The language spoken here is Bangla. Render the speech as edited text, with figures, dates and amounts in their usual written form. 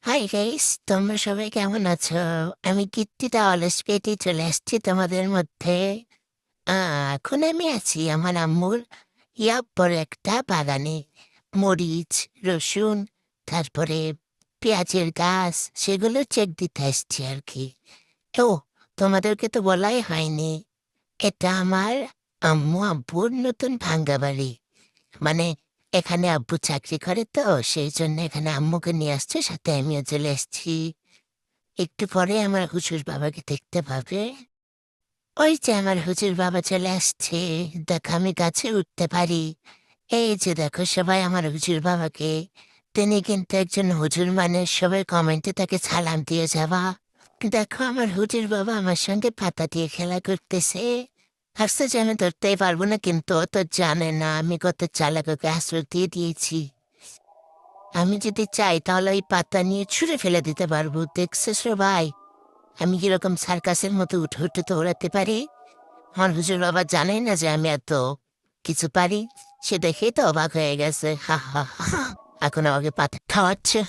হাই গাইস, তোমরা সবাই কেমন আছো? আমি কীর্তিটা অলস পেটে চলে আসছি তোমাদের মধ্যে। এখন আমি আছি আমার আম্মুর বড় একটা বাগানে। মরিচ, রসুন, তারপরে পেঁয়াজের গাছ, সেগুলো চেক দিতে আসছি আর কি। ও, তোমাদেরকে তো বলাই হয়নি, এটা আমার আম্মু আব্বুর নতুন ভাঙ্গা বাড়ি। মানে এখানে আব্বু চাকরি করে, তো সেই জন্য এখানে আম্মুকে নিয়ে আসছে, সাথে আমিও চলে এসেছি। একটু পরে আমার হুজুর বাবাকে দেখতে পাবে। ওই যে আমার হুজুর বাবা চলে আসছে। দেখো আমি গাছে উঠতে পারি। এই যে দেখো সবাই আমার হুজুর বাবাকে। তিনি কিন্তু একজন হুজুর, মানে সবাই কমেন্টে তাকে সালাম দিয়ে যাওয়া। দেখো আমার হুজুর বাবা আমার সঙ্গে পাতা দিয়ে খেলা করতেছে। ভাবছে যে আমি ধরতেই পারবো না, কিন্তু ও তো জানে না আমি কত চালাক, ওকে আশ্রয় দিয়ে দিয়েছি। আমি যদি চাই তাহলে ওই পাতা নিয়ে ছুঁড়ে ফেলে দিতে পারবো। দেখছে সবাই আমি কিরকম সার্কাসের মতো উঠে উঠে দৌড়াতে পারি। আমার হুজুর বাবা জানে না যে আমি এত কিছু পারি। সে দেখেই তো অবাক হয়ে গেছে। হা হা হা। এখন আমাকে পাতা খাওয়াচ্ছে।